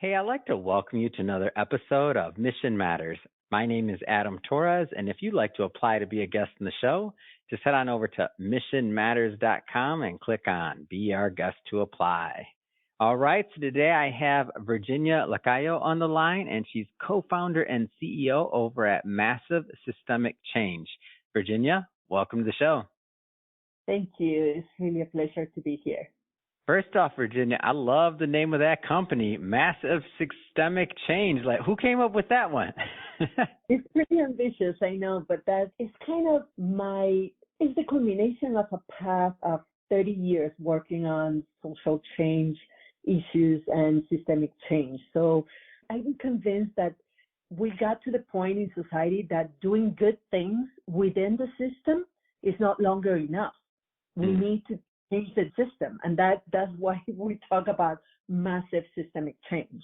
Hey, I'd like to welcome you to another episode of Mission Matters. My name is Adam Torres, and if you'd like to apply to be a guest in the show, just head on over to missionmatters.com and click on Be Our Guest to apply. All right, so today I have Virginia Lacayo on the line, and she's co-founder and CEO over at Massive Systemic Change. Virginia, welcome to the show. Thank you. It's really a pleasure to be here. First off, Virginia, I love the name of that company, Massive Systemic Change. Like, who came up with that one? It's pretty ambitious, I know, but that is kind of it's the culmination of a path of 30 years working on social change issues and systemic change. So I'm convinced that we got to the point in society that doing good things within the system is not longer enough. We need to change the system, and that's why we talk about massive systemic change.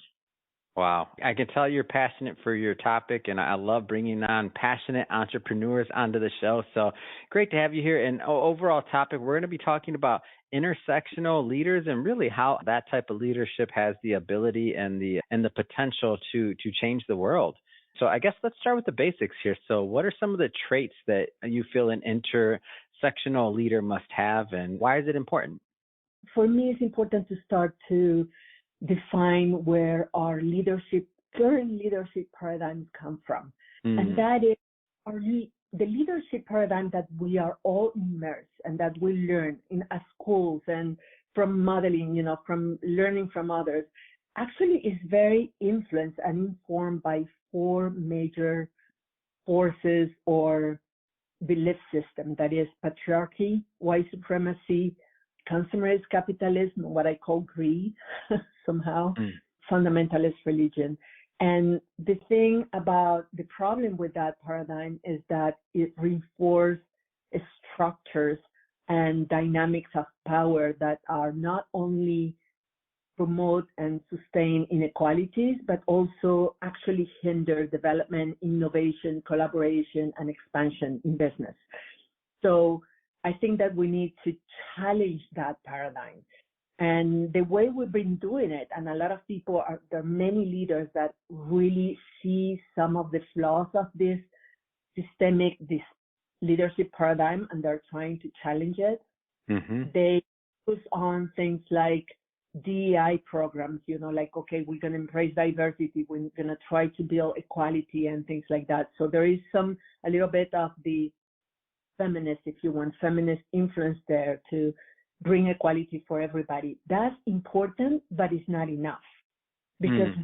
Wow. I can tell you're passionate for your topic, and I love bringing on passionate entrepreneurs onto the show. So great to have you here. And overall topic, we're going to be talking about intersectional leaders and really how that type of leadership has the ability and the potential to change the world. So I guess let's start with the basics here. So what are some of the traits that you feel an intersectional leader must have, and why is it important? For me, it's important to start to define where our current leadership paradigms come from. And that is the leadership paradigm that we are all immersed and that we learn in schools and from modeling, from learning from others, actually is very influenced and informed by four major forces or belief system. That is patriarchy, white supremacy, consumerist capitalism, what I call greed, somehow, fundamentalist religion. And the thing about the problem with that paradigm is that it reinforces structures and dynamics of power that are not only promote and sustain inequalities, but also actually hinder development, innovation, collaboration, and expansion in business. So I think that we need to challenge that paradigm. And the way we've been doing it, and a lot of people there are many leaders that really see some of the flaws of this leadership paradigm, and they're trying to challenge it. They focus on things like DEI programs, like, okay, we're going to embrace diversity, we're going to try to build equality and things like that. So there is a little bit of the feminist influence there to bring equality for everybody. That's important, but it's not enough. Because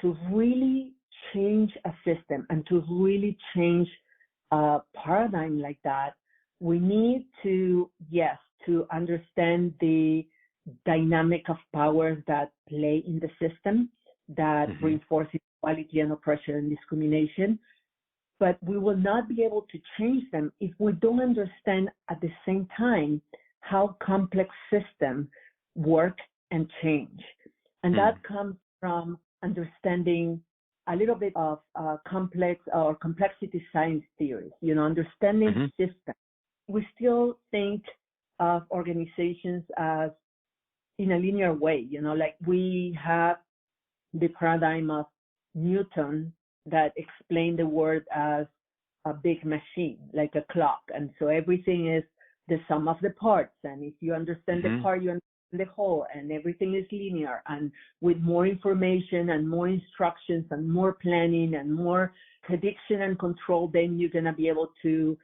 to really change a system and to really change a paradigm like that, we need to understand the dynamic of power that play in the system that reinforce inequality and oppression and discrimination. But we will not be able to change them if we don't understand at the same time how complex systems work and change. And that comes from understanding a little bit of complexity science theories, understanding systems. We still think of organizations as in a linear way, like we have the paradigm of Newton that explained the world as a big machine, like a clock. And so everything is the sum of the parts. And if you understand the part, you understand the whole, and everything is linear. And with more information and more instructions and more planning and more prediction and control, then you're going to be able to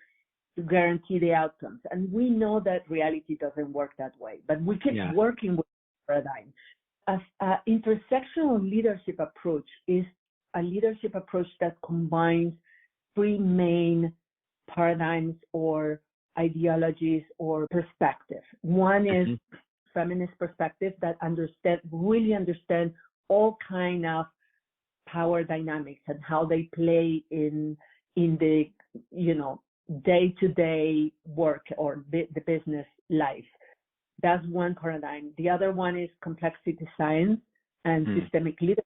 guarantee the outcomes. And we know that reality doesn't work that way, but we keep working with the paradigm. As an intersectional leadership approach is a leadership approach that combines three main paradigms or ideologies or perspectives. One is feminist perspective that really understand all kind of power dynamics and how they play in the day-to-day work or the business life. That's one paradigm. The other one is complexity science and systemic leadership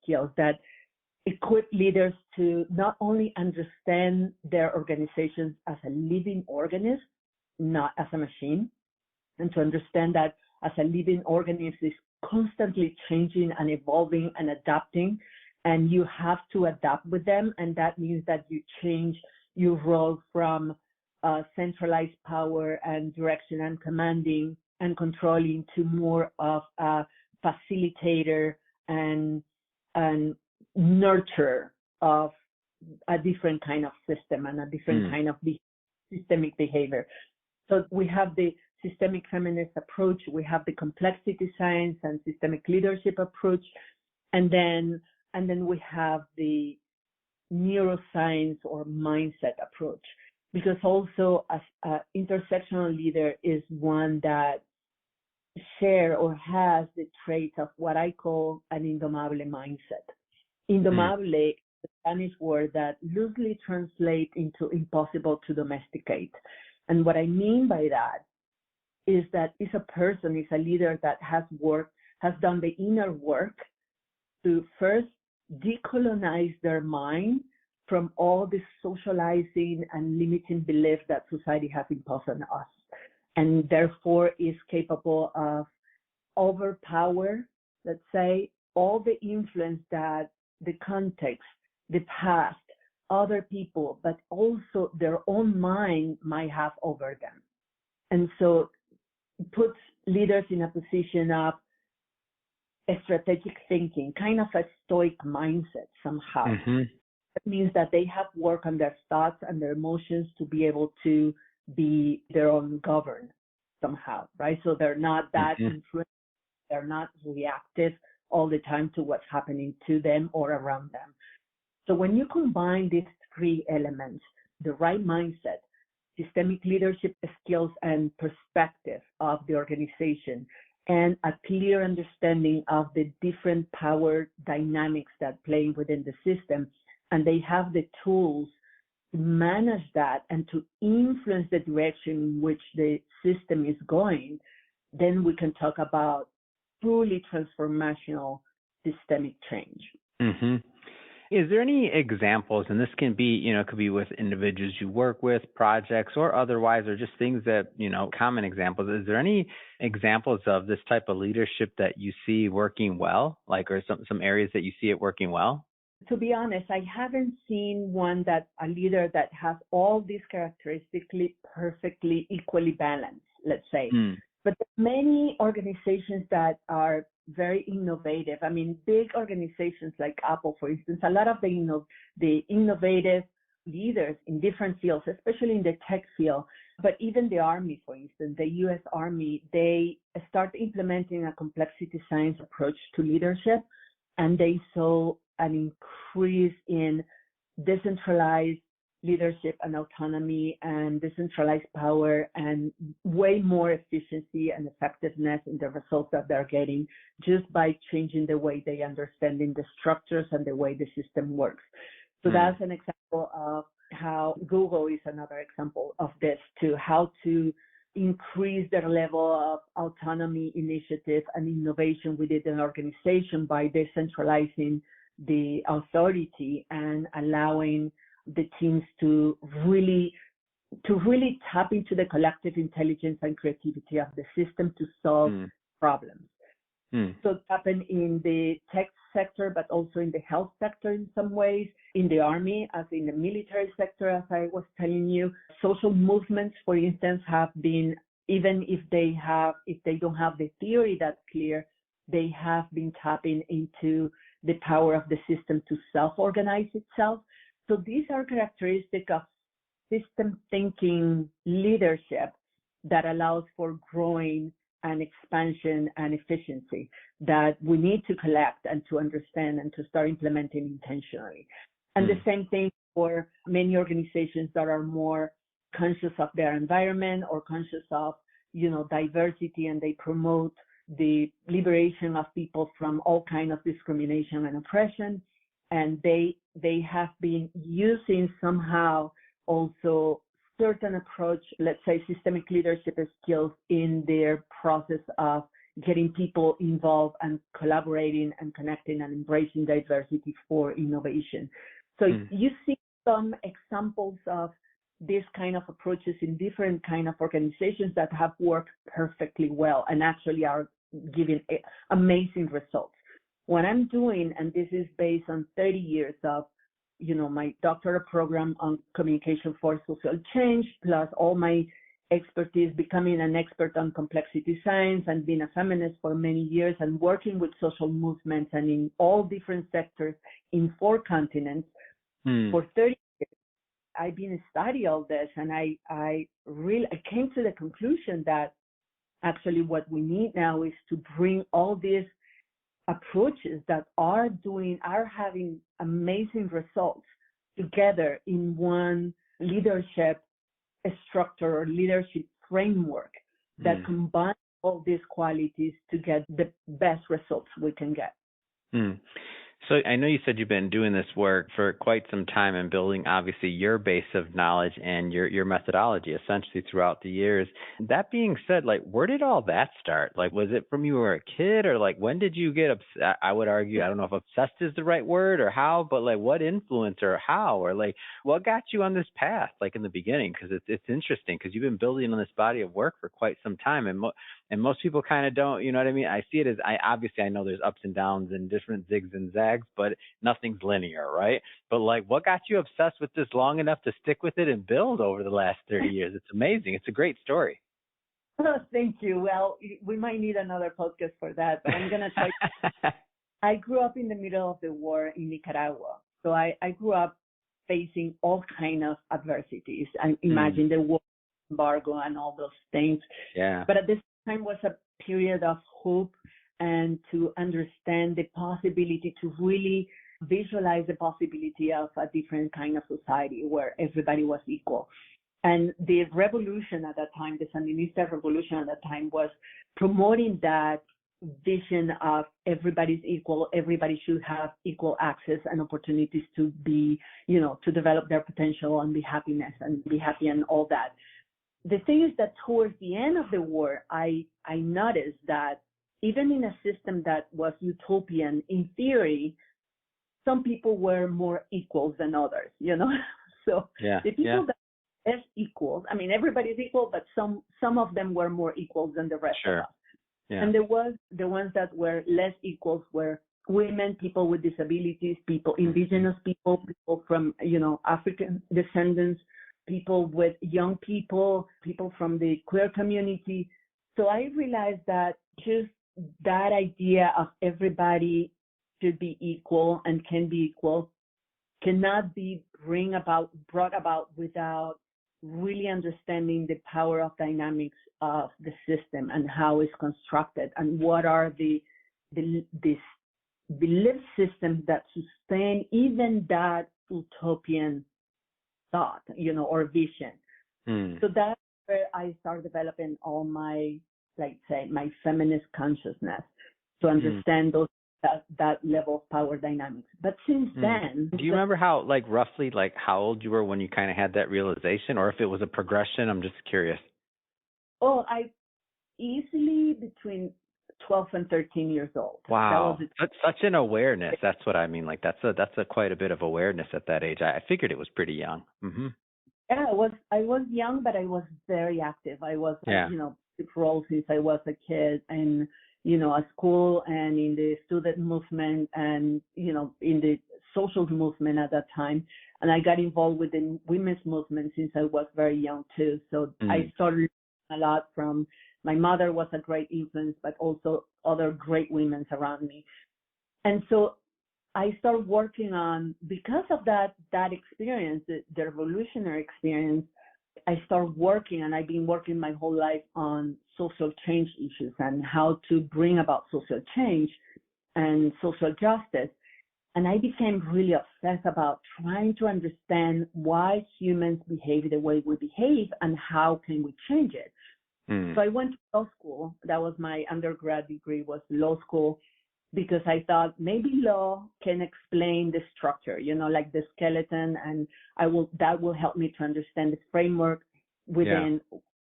skills that equip leaders to not only understand their organizations as a living organism, not as a machine, and to understand that as a living organism is constantly changing and evolving and adapting, and you have to adapt with them. And that means that you change your role from centralized power and direction and commanding and controlling to more of a facilitator and nurturer of a different kind of system and a different kind of systemic behavior. So we have the systemic feminist approach, we have the complexity science and systemic leadership approach, and then we have the neuroscience or mindset approach, because also as an intersectional leader is one that share or has the trait of what I call an indomable mindset. Indomable, the Spanish word that loosely translates into impossible to domesticate. And what I mean by that is that is a person, is a leader that has done the inner work to first decolonize their mind from all the socializing and limiting beliefs that society has imposed on us, and therefore is capable of overpower, let's say, all the influence that the context, the past, other people, but also their own mind might have over them. And so it puts leaders in a position of strategic thinking, kind of a stoic mindset somehow. That means that they have worked on their thoughts and their emotions to be able to be their own governed somehow, right? So they're not that influenced, they're not reactive all the time to what's happening to them or around them. So when you combine these three elements, the right mindset, systemic leadership skills and perspective of the organization, and a clear understanding of the different power dynamics that play within the system, and they have the tools to manage that and to influence the direction in which the system is going, then we can talk about truly transformational systemic change. Is there any examples, and this can be, it could be with individuals you work with, projects, or otherwise, or just things that, common examples. Is there any examples of this type of leadership that you see working well, or some areas that you see it working well? To be honest, I haven't seen a leader that has all these characteristics perfectly equally balanced, let's say. But many organizations that are very innovative. I mean, big organizations like Apple, for instance, a lot of the innovative leaders in different fields, especially in the tech field, but even the Army, for instance, the U.S. Army, they start implementing a complexity science approach to leadership, and they saw an increase in decentralized leadership and autonomy and decentralized power and way more efficiency and effectiveness in the results that they're getting just by changing the way they understand in the structures and the way the system works. So that's an example of how Google is another example of this too, how to increase their level of autonomy, initiative, and innovation within an organization by decentralizing the authority and allowing the teams to really tap into the collective intelligence and creativity of the system to solve problems. So it happened in the tech sector, but also in the health sector in some ways, in the Army, as in the military sector, as I was telling you. Social movements, for instance, have been, even if they don't have the theory that's clear, they have been tapping into the power of the system to self-organize itself. So these are characteristics of system thinking leadership that allows for growing and expansion and efficiency that we need to collect and to understand and to start implementing intentionally. And the same thing for many organizations that are more conscious of their environment or conscious of, diversity, and they promote the liberation of people from all kinds of discrimination and oppression. And they have been using somehow also certain approach, let's say systemic leadership skills in their process of getting people involved and collaborating and connecting and embracing diversity for innovation. So you see some examples of these kind of approaches in different kind of organizations that have worked perfectly well and actually are giving amazing results. What I'm doing, and this is based on 30 years of, my doctoral program on communication for social change, plus all my expertise, becoming an expert on complexity science and being a feminist for many years and working with social movements and in all different sectors in 4 continents for 30 years. I've been studying all this, and I came to the conclusion that actually what we need now is to bring all these approaches that are having amazing results together in one leadership structure or leadership framework that combines all these qualities to get the best results we can get. So I know you said you've been doing this work for quite some time and building obviously your base of knowledge and your methodology essentially throughout the years. That being said, like, where did all that start? Like, was it from you were a kid, or like when did you get obsessed? I would argue, I don't know if obsessed is the right word or how, but like what influence or how, or like what got you on this path, like in the beginning? Because it's interesting because you've been building on this body of work for quite some time, and most people kind of don't, you know what I mean? I see it as, I know there's ups and downs and different zigs and zags, but nothing's linear, right? But like, what got you obsessed with this long enough to stick with it and build over the last 30 years? It's amazing. It's a great story. Oh, thank you. Well, we might need another podcast for that, but I'm going to try. I grew up in the middle of the war in Nicaragua. So I grew up facing all kinds of adversities. I imagine the war, embargo, and all those things. Yeah. But at this time was a period of hope and to understand the possibility, to really visualize the possibility of a different kind of society where everybody was equal. And the revolution at that time, the Sandinista revolution at that time, was promoting that vision of everybody's equal, everybody should have equal access and opportunities to be, to develop their potential and be happy and all that. The thing is that towards the end of the war, I noticed that even in a system that was utopian, in theory, some people were more equals than others, So the people that were less equal, I mean, everybody's equal, but some of them were more equals than the rest of us. Yeah. And there was the ones that were less equals were women, people with disabilities, indigenous people from, African descendants, people with young people from the queer community. So I realized that just that idea of everybody should be equal and can be equal cannot be brought about without really understanding the power of dynamics of the system and how it's constructed and what are the belief systems that sustain even that utopian thought, or vision. So that's where I started developing all my, my feminist consciousness to understand that level of power dynamics. But since then, do you remember how, roughly, how old you were when you kind of had that realization, or if it was a progression? I'm just curious. Oh, I easily between 12 and 13 years old. Wow, that's such an awareness. That's what I mean. That's a quite a bit of awareness at that age. I figured it was pretty young. Yeah, I was young, but I was very active. I was, role since I was a kid, and at school and in the student movement and in the social movement at that time. And I got involved with the women's movement since I was very young too. So I started a lot from. My mother was a great influence, but also other great women around me. And so I started working on, because of that experience, the revolutionary experience, I started working, and I've been working my whole life on social change issues and how to bring about social change and social justice. And I became really obsessed about trying to understand why humans behave the way we behave and how can we change it. So I went to law school. That was my undergrad degree, was law school, because I thought maybe law can explain the structure, like the skeleton, and that will help me to understand the framework within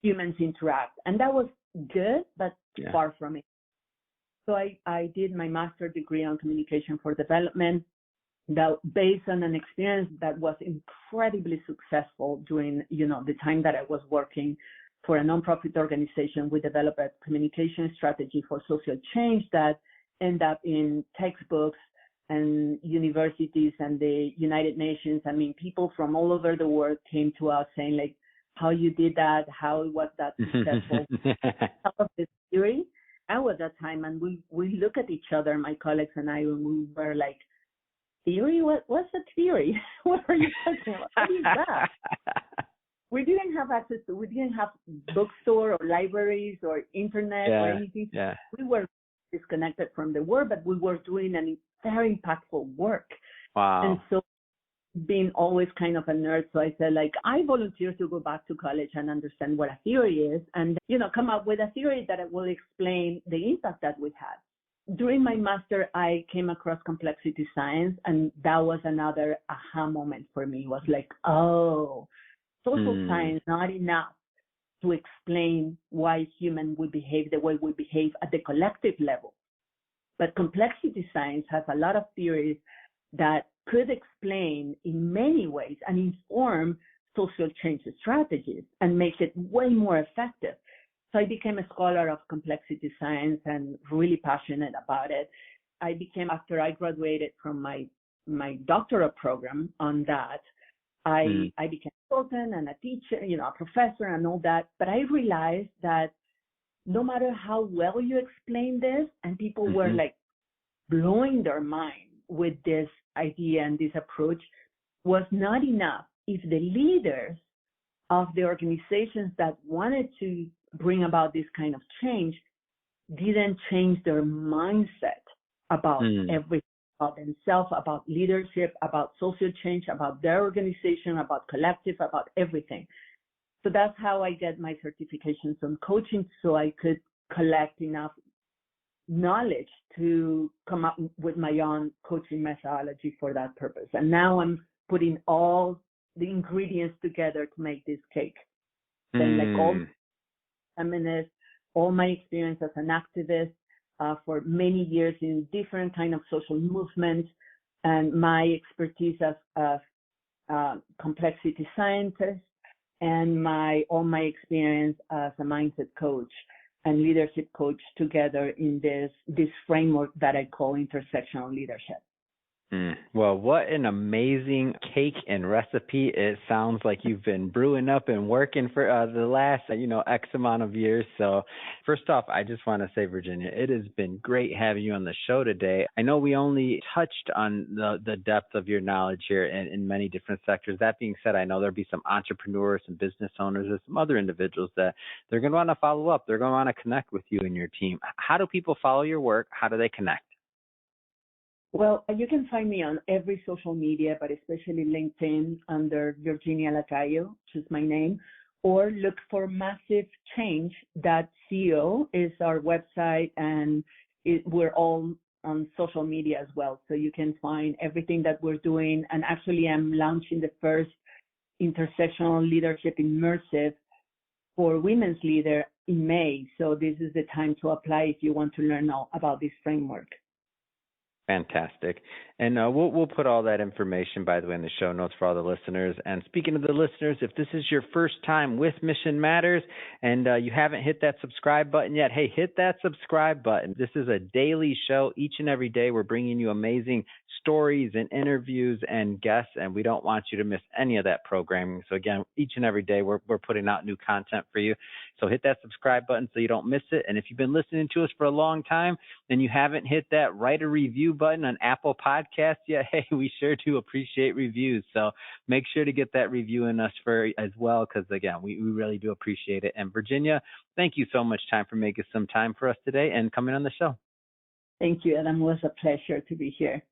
humans interact. And that was good, but far from it. So I did my master's degree on communication for development, that based on an experience that was incredibly successful during, the time that I was working for a nonprofit organization, we developed a communication strategy for social change that end up in textbooks and universities and the United Nations. I mean, people from all over the world came to us saying, like, how you did that, how was that successful? Some of this theory. I was at that time, and we look at each other, my colleagues and I, and we were like, theory? What's a theory? What are you talking about? What is that? We didn't have we didn't have bookstore or libraries or internet or anything. Yeah. We were disconnected from the world, but we were doing a very impactful work. Wow. And so being always kind of a nerd, so I said, like, I volunteer to go back to college and understand what a theory is and, come up with a theory that will explain the impact that we had. During my master, I came across complexity science, and that was another aha moment for me. It was like, oh, social science not enough to explain why humans would behave the way we behave at the collective level. But complexity science has a lot of theories that could explain in many ways and inform social change strategies and make it way more effective. So I became a scholar of complexity science and really passionate about it. After I graduated from my doctoral program on that, I became a consultant and a teacher, a professor and all that. But I realized that no matter how well you explain this, and people were like blowing their mind with this idea and this approach, was not enough if the leaders of the organizations that wanted to bring about this kind of change didn't change their mindset about everything, about themselves, about leadership, about social change, about their organization, about collective, about everything. So that's how I get my certifications on coaching, so I could collect enough knowledge to come up with my own coaching methodology for that purpose. And now I'm putting all the ingredients together to make this cake. Then, like, all feminist, all my experience as an activist for many years in different kind of social movements, and my expertise as complexity scientist, and all my experience as a mindset coach and leadership coach together in this framework that I call intersectional leadership. Well, what an amazing cake and recipe. It sounds like you've been brewing up and working for the last, X amount of years. So first off, I just want to say, Virginia, it has been great having you on the show today. I know we only touched on the depth of your knowledge here in many different sectors. That being said, I know there'll be some entrepreneurs and business owners and some other individuals that they're going to want to follow up. They're going to want to connect with you and your team. How do people follow your work? How do they connect? Well, you can find me on every social media, but especially LinkedIn under Virginia Lacayo, which is my name, or look for Massive Change.co is our website, and we're all on social media as well. So you can find everything that we're doing. And actually, I'm launching the first intersectional leadership immersive for women's leader in May. So this is the time to apply if you want to learn all about this framework. Fantastic. And we'll put all that information, by the way, in the show notes for all the listeners. And speaking of the listeners, if this is your first time with Mission Matters and you haven't hit that subscribe button yet, hey, hit that subscribe button. This is a daily show. Each and every day, we're bringing you amazing stories and interviews and guests, and we don't want you to miss any of that programming. So again, each and every day, we're putting out new content for you. So hit that subscribe button so you don't miss it. And if you've been listening to us for a long time and you haven't hit that write a review button on Apple Podcasts yet, hey, we sure do appreciate reviews. So make sure to get that review in us as well, because again, we really do appreciate it. And Virginia, thank you so much for making some time for us today and coming on the show. Thank you, Adam. It was a pleasure to be here.